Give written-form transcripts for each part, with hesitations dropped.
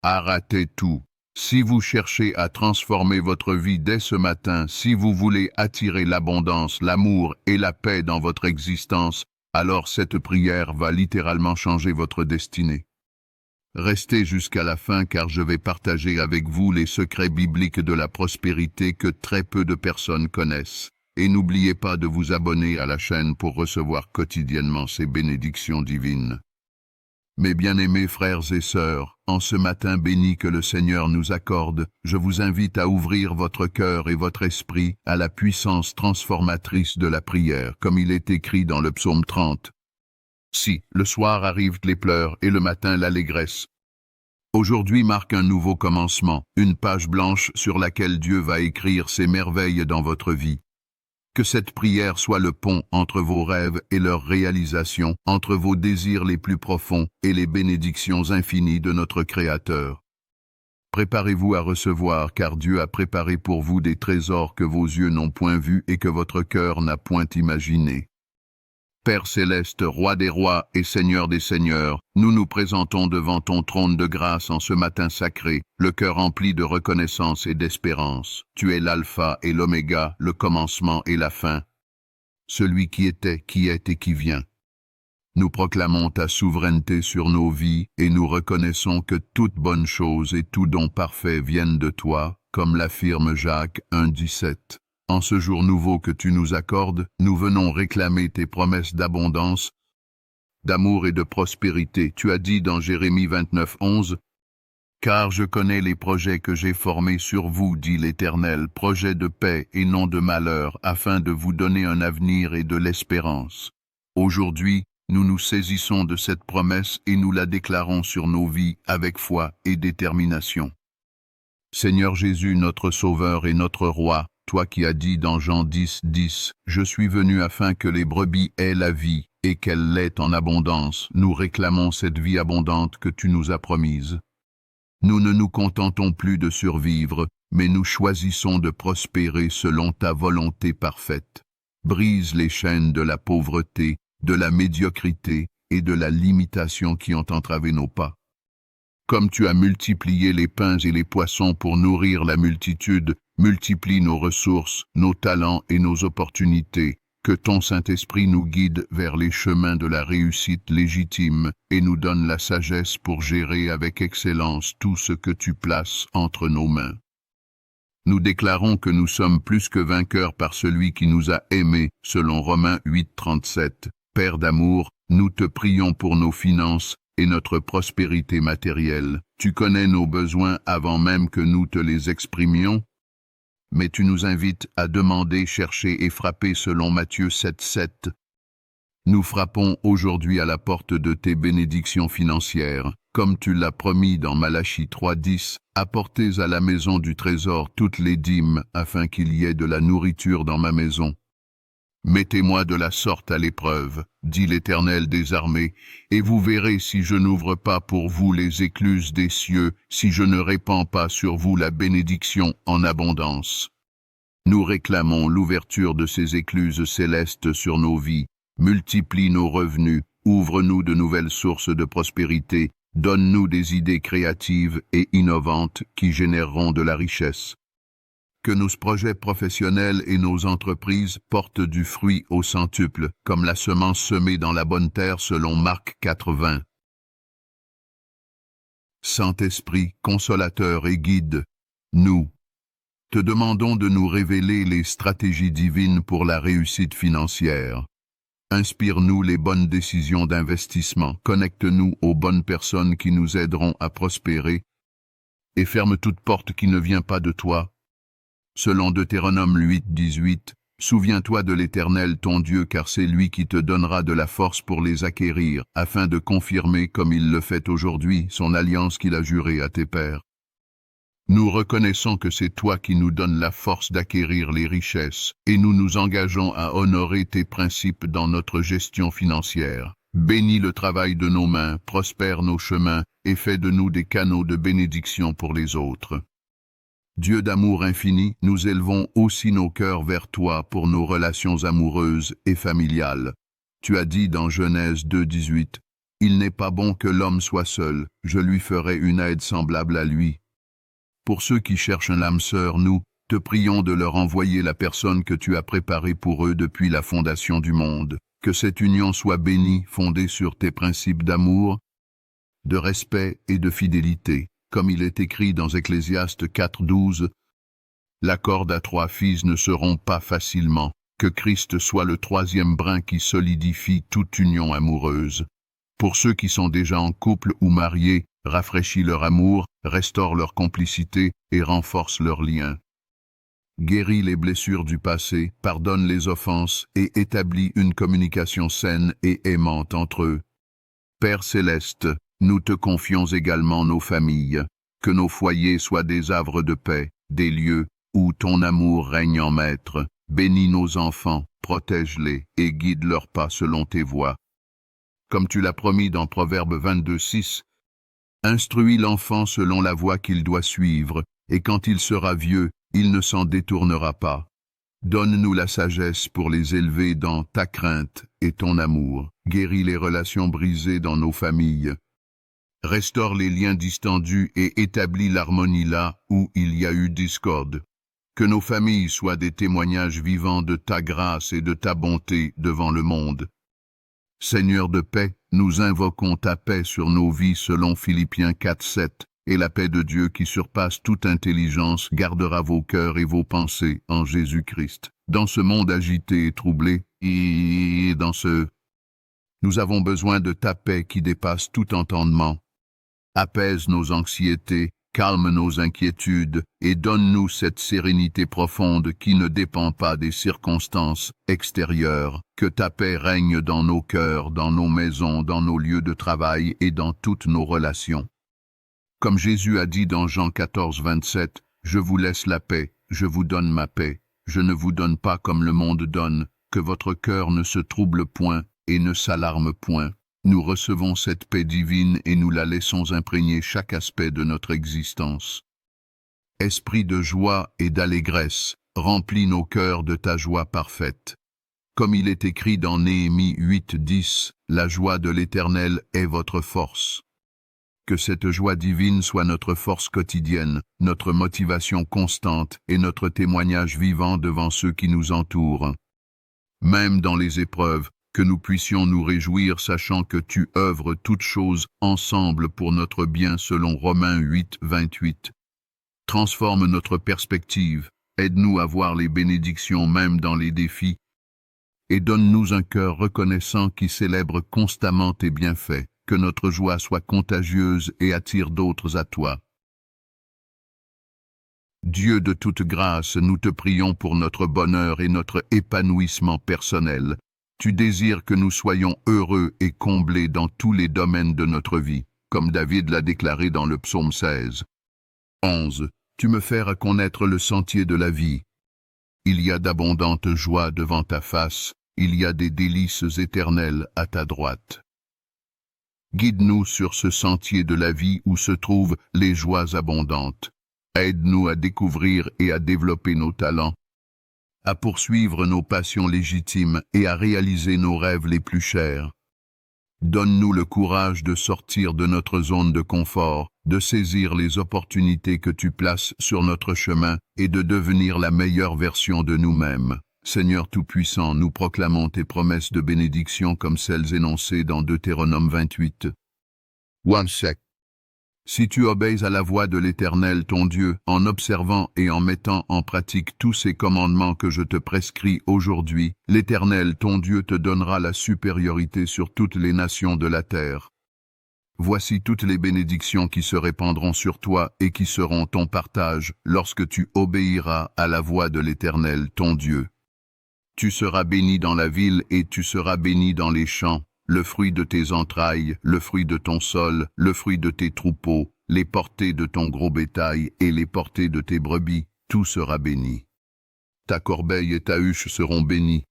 Arrêtez tout. Si vous cherchez à transformer votre vie dès ce matin, si vous voulez attirer l'abondance, l'amour et la paix dans votre existence, alors cette prière va littéralement changer votre destinée. Restez jusqu'à la fin car je vais partager avec vous les secrets bibliques de la prospérité que très peu de personnes connaissent. Et n'oubliez pas de vous abonner à la chaîne pour recevoir quotidiennement ces bénédictions divines. Mes bien-aimés frères et sœurs, en ce matin béni que le Seigneur nous accorde, je vous invite à ouvrir votre cœur et votre esprit à la puissance transformatrice de la prière, comme il est écrit dans le psaume 30. Si, le soir arrivent les pleurs et le matin l'allégresse. Aujourd'hui marque un nouveau commencement, une page blanche sur laquelle Dieu va écrire ses merveilles dans votre vie. Que cette prière soit le pont entre vos rêves et leur réalisation, entre vos désirs les plus profonds et les bénédictions infinies de notre Créateur. Préparez-vous à recevoir, car Dieu a préparé pour vous des trésors que vos yeux n'ont point vus et que votre cœur n'a point imaginés. Père céleste, Roi des rois et Seigneur des seigneurs, nous nous présentons devant ton trône de grâce en ce matin sacré, le cœur rempli de reconnaissance et d'espérance. Tu es l'alpha et l'oméga, le commencement et la fin. Celui qui était, qui est et qui vient. Nous proclamons ta souveraineté sur nos vies et nous reconnaissons que toute bonne chose et tout don parfait viennent de toi, comme l'affirme Jacques 1,17. En ce jour nouveau que tu nous accordes, nous venons réclamer tes promesses d'abondance, d'amour et de prospérité. Tu as dit dans Jérémie 29,11, « Car je connais les projets que j'ai formés sur vous, dit l'Éternel, projets de paix et non de malheur, afin de vous donner un avenir et de l'espérance. » Aujourd'hui, nous nous saisissons de cette promesse et nous la déclarons sur nos vies avec foi et détermination. Seigneur Jésus, notre Sauveur et notre Roi, toi qui as dit dans Jean 10,10, « Je suis venu afin que les brebis aient la vie, et qu'elle l'ait en abondance. » Nous réclamons cette vie abondante que tu nous as promise. Nous ne nous contentons plus de survivre, mais nous choisissons de prospérer selon ta volonté parfaite. Brise les chaînes de la pauvreté, de la médiocrité et de la limitation qui ont entravé nos pas. Comme tu as multiplié les pains et les poissons pour nourrir la multitude, multiplie nos ressources, nos talents et nos opportunités. Que ton Saint-Esprit nous guide vers les chemins de la réussite légitime et nous donne la sagesse pour gérer avec excellence tout ce que tu places entre nos mains. Nous déclarons que nous sommes plus que vainqueurs par celui qui nous a aimés, selon Romains 8,37. Père d'amour, nous te prions pour nos finances et notre prospérité matérielle. Tu connais nos besoins avant même que nous te les exprimions, mais tu nous invites à demander, chercher et frapper selon Matthieu 7,7. Nous frappons aujourd'hui à la porte de tes bénédictions financières, comme tu l'as promis dans Malachie 3,10. Apportez à la maison du trésor toutes les dîmes, afin qu'il y ait de la nourriture dans ma maison. Mettez-moi de la sorte à l'épreuve, dit l'Éternel des armées, et vous verrez si je n'ouvre pas pour vous les écluses des cieux, si je ne répands pas sur vous la bénédiction en abondance. Nous réclamons l'ouverture de ces écluses célestes sur nos vies, multiplie nos revenus, ouvre-nous de nouvelles sources de prospérité, donne-nous des idées créatives et innovantes qui généreront de la richesse. Que nos projets professionnels et nos entreprises portent du fruit au centuple, comme la semence semée dans la bonne terre selon Marc 4,20. Saint-Esprit, consolateur et guide, nous te demandons de nous révéler les stratégies divines pour la réussite financière. Inspire-nous les bonnes décisions d'investissement, connecte-nous aux bonnes personnes qui nous aideront à prospérer, et ferme toute porte qui ne vient pas de toi. Selon Deutéronome 8,18, souviens-toi de l'Éternel ton Dieu, car c'est lui qui te donnera de la force pour les acquérir, afin de confirmer, comme il le fait aujourd'hui, son alliance qu'il a jurée à tes pères. Nous reconnaissons que c'est toi qui nous donnes la force d'acquérir les richesses, et nous nous engageons à honorer tes principes dans notre gestion financière. Bénis le travail de nos mains, prospère nos chemins, et fais de nous des canaux de bénédiction pour les autres. Dieu d'amour infini, nous élevons aussi nos cœurs vers toi pour nos relations amoureuses et familiales. Tu as dit dans Genèse 2,18, Il n'est pas bon que l'homme soit seul, je lui ferai une aide semblable à lui. Pour ceux qui cherchent l'âme sœur, nous te prions de leur envoyer la personne que tu as préparée pour eux depuis la fondation du monde. Que cette union soit bénie, fondée sur tes principes d'amour, de respect et de fidélité. Comme il est écrit dans Ecclésiaste 4:12, la corde à 3 fils ne se rompt pas facilement. Que Christ soit le troisième brin qui solidifie toute union amoureuse. Pour ceux qui sont déjà en couple ou mariés, rafraîchis leur amour, restaure leur complicité et renforce leurs liens. Guéris les blessures du passé, pardonne les offenses et établis une communication saine et aimante entre eux. Père céleste, nous te confions également nos familles, que nos foyers soient des havres de paix, des lieux où ton amour règne en maître. Bénis nos enfants, protège-les et guide leurs pas selon tes voies. Comme tu l'as promis dans Proverbe 22:6, instruis l'enfant selon la voie qu'il doit suivre, et quand il sera vieux, il ne s'en détournera pas. Donne-nous la sagesse pour les élever dans ta crainte et ton amour. Guéris les relations brisées dans nos familles. Restaure les liens distendus et établis l'harmonie là où il y a eu discorde. Que nos familles soient des témoignages vivants de ta grâce et de ta bonté devant le monde. Seigneur de paix, nous invoquons ta paix sur nos vies selon Philippiens 4:7, et la paix de Dieu qui surpasse toute intelligence gardera vos cœurs et vos pensées en Jésus-Christ. Dans ce monde agité et troublé, nous avons besoin de ta paix qui dépasse tout entendement. Apaise nos anxiétés, calme nos inquiétudes et donne-nous cette sérénité profonde qui ne dépend pas des circonstances extérieures. Que ta paix règne dans nos cœurs, dans nos maisons, dans nos lieux de travail et dans toutes nos relations. Comme Jésus a dit dans Jean 14:27, « Je vous laisse la paix, je vous donne ma paix. Je ne vous donne pas comme le monde donne, que votre cœur ne se trouble point et ne s'alarme point. » Nous recevons cette paix divine et nous la laissons imprégner chaque aspect de notre existence. Esprit de joie et d'allégresse, remplis nos cœurs de ta joie parfaite. Comme il est écrit dans Néhémie 8:10, la joie de l'Éternel est votre force. Que cette joie divine soit notre force quotidienne, notre motivation constante et notre témoignage vivant devant ceux qui nous entourent. Même dans les épreuves, que nous puissions nous réjouir sachant que tu œuvres toutes choses ensemble pour notre bien selon Romains 8:28. Transforme notre perspective, aide-nous à voir les bénédictions même dans les défis, et donne-nous un cœur reconnaissant qui célèbre constamment tes bienfaits, que notre joie soit contagieuse et attire d'autres à toi. Dieu de toute grâce, nous te prions pour notre bonheur et notre épanouissement personnel. Tu désires que nous soyons heureux et comblés dans tous les domaines de notre vie, comme David l'a déclaré dans le psaume 16. 11. Tu me fais reconnaître le sentier de la vie. Il y a d'abondantes joies devant ta face, il y a des délices éternelles à ta droite. Guide-nous sur ce sentier de la vie où se trouvent les joies abondantes. Aide-nous à découvrir et à développer nos talents, à poursuivre nos passions légitimes et à réaliser nos rêves les plus chers. Donne-nous le courage de sortir de notre zone de confort, de saisir les opportunités que tu places sur notre chemin et de devenir la meilleure version de nous-mêmes. Seigneur Tout-Puissant, nous proclamons tes promesses de bénédiction comme celles énoncées dans Deutéronome 28. 1 sec. Si tu obéis à la voix de l'Éternel ton Dieu, en observant et en mettant en pratique tous ces commandements que je te prescris aujourd'hui, l'Éternel ton Dieu te donnera la supériorité sur toutes les nations de la terre. Voici toutes les bénédictions qui se répandront sur toi et qui seront ton partage lorsque tu obéiras à la voix de l'Éternel ton Dieu. Tu seras béni dans la ville et tu seras béni dans les champs. Le fruit de tes entrailles, le fruit de ton sol, le fruit de tes troupeaux, les portées de ton gros bétail et les portées de tes brebis, tout sera béni. Ta corbeille et ta huche seront bénies.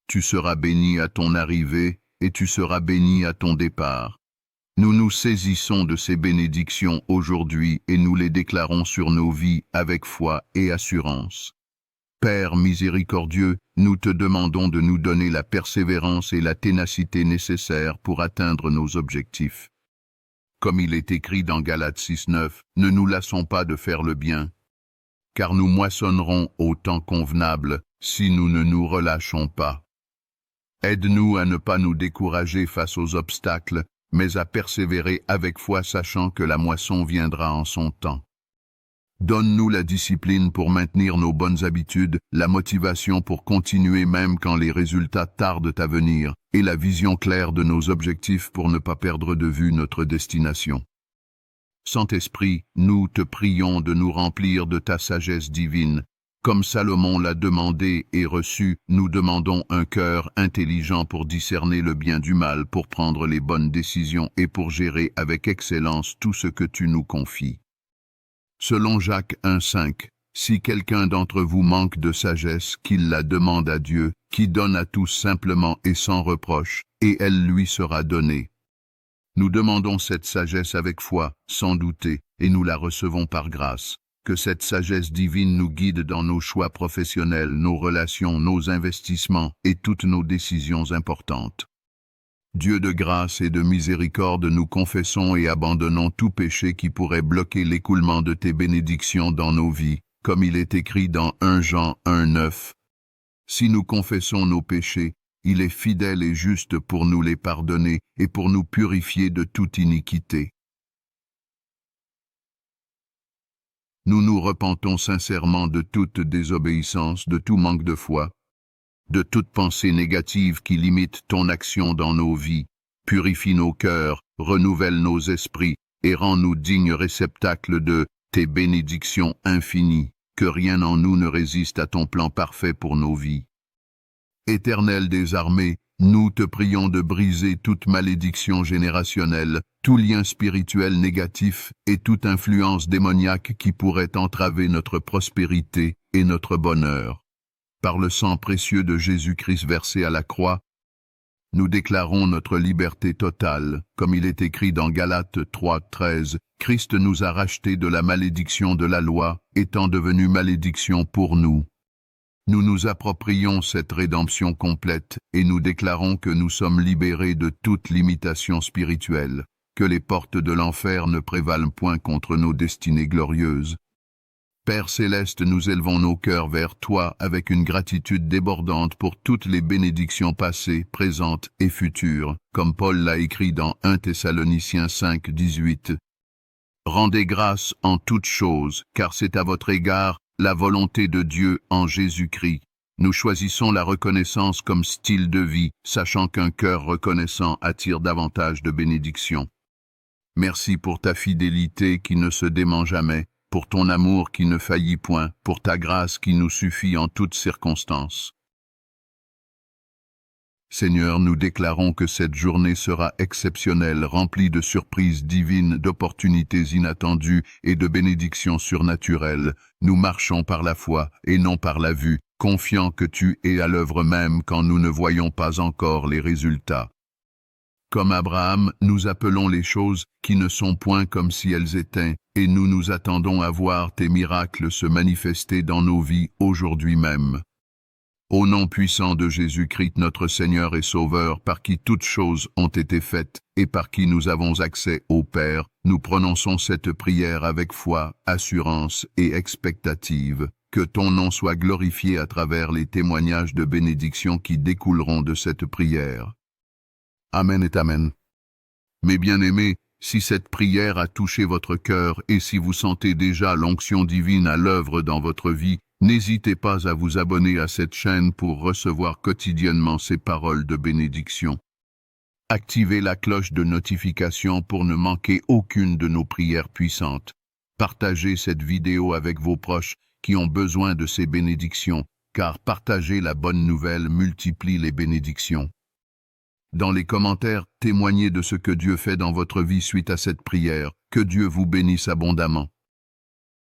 Tu seras béni à ton arrivée et tu seras béni à ton départ. Nous nous saisissons de ces bénédictions aujourd'hui et nous les déclarons sur nos vies avec foi et assurance. Père miséricordieux, nous te demandons de nous donner la persévérance et la ténacité nécessaires pour atteindre nos objectifs. Comme il est écrit dans Galates 6:9, ne nous lassons pas de faire le bien, car nous moissonnerons au temps convenable si nous ne nous relâchons pas. Aide-nous à ne pas nous décourager face aux obstacles, mais à persévérer avec foi sachant que la moisson viendra en son temps. Donne-nous la discipline pour maintenir nos bonnes habitudes, la motivation pour continuer même quand les résultats tardent à venir, et la vision claire de nos objectifs pour ne pas perdre de vue notre destination. Saint-Esprit, nous te prions de nous remplir de ta sagesse divine. Comme Salomon l'a demandé et reçu, nous demandons un cœur intelligent pour discerner le bien du mal, pour prendre les bonnes décisions et pour gérer avec excellence tout ce que tu nous confies. Selon Jacques 1:5, si quelqu'un d'entre vous manque de sagesse, qu'il la demande à Dieu, qui donne à tous simplement et sans reproche, et elle lui sera donnée. Nous demandons cette sagesse avec foi, sans douter, et nous la recevons par grâce. Que cette sagesse divine nous guide dans nos choix professionnels, nos relations, nos investissements et toutes nos décisions importantes. Dieu de grâce et de miséricorde, nous confessons et abandonnons tout péché qui pourrait bloquer l'écoulement de tes bénédictions dans nos vies, comme il est écrit dans 1 Jean 1:9. Si nous confessons nos péchés, il est fidèle et juste pour nous les pardonner et pour nous purifier de toute iniquité. Nous nous repentons sincèrement de toute désobéissance, de tout manque de foi, de toute pensée négative qui limite ton action dans nos vies. Purifie nos cœurs, renouvelle nos esprits et rends-nous dignes réceptacles de tes bénédictions infinies, que rien en nous ne résiste à ton plan parfait pour nos vies. Éternel des armées, nous te prions de briser toute malédiction générationnelle, tout lien spirituel négatif et toute influence démoniaque qui pourrait entraver notre prospérité et notre bonheur. Par le sang précieux de Jésus-Christ versé à la croix, nous déclarons notre liberté totale, comme il est écrit dans Galates 3:13. Christ nous a rachetés de la malédiction de la loi, étant devenu malédiction pour nous. Nous nous approprions cette rédemption complète et nous déclarons que nous sommes libérés de toute limitation spirituelle, que les portes de l'enfer ne prévalent point contre nos destinées glorieuses. Père céleste, nous élevons nos cœurs vers toi avec une gratitude débordante pour toutes les bénédictions passées, présentes et futures, comme Paul l'a écrit dans 1 Thessaloniciens 5:18. Rendez grâce en toutes choses, car c'est à votre égard la volonté de Dieu en Jésus-Christ. Nous choisissons la reconnaissance comme style de vie, sachant qu'un cœur reconnaissant attire davantage de bénédictions. Merci pour ta fidélité qui ne se dément jamais, pour ton amour qui ne faillit point, pour ta grâce qui nous suffit en toutes circonstances. Seigneur, nous déclarons que cette journée sera exceptionnelle, remplie de surprises divines, d'opportunités inattendues et de bénédictions surnaturelles. Nous marchons par la foi et non par la vue, confiants que tu es à l'œuvre même quand nous ne voyons pas encore les résultats. Comme Abraham, nous appelons les choses qui ne sont point comme si elles étaient, et nous nous attendons à voir tes miracles se manifester dans nos vies aujourd'hui même. Au nom puissant de Jésus-Christ notre Seigneur et Sauveur, par qui toutes choses ont été faites, et par qui nous avons accès au Père, nous prononçons cette prière avec foi, assurance et expectative. Que ton nom soit glorifié à travers les témoignages de bénédiction qui découleront de cette prière. Amen et Amen. Mes bien-aimés, si cette prière a touché votre cœur et si vous sentez déjà l'onction divine à l'œuvre dans votre vie, n'hésitez pas à vous abonner à cette chaîne pour recevoir quotidiennement ces paroles de bénédiction. Activez la cloche de notification pour ne manquer aucune de nos prières puissantes. Partagez cette vidéo avec vos proches qui ont besoin de ces bénédictions, car partager la bonne nouvelle multiplie les bénédictions. Dans les commentaires, témoignez de ce que Dieu fait dans votre vie suite à cette prière. Que Dieu vous bénisse abondamment.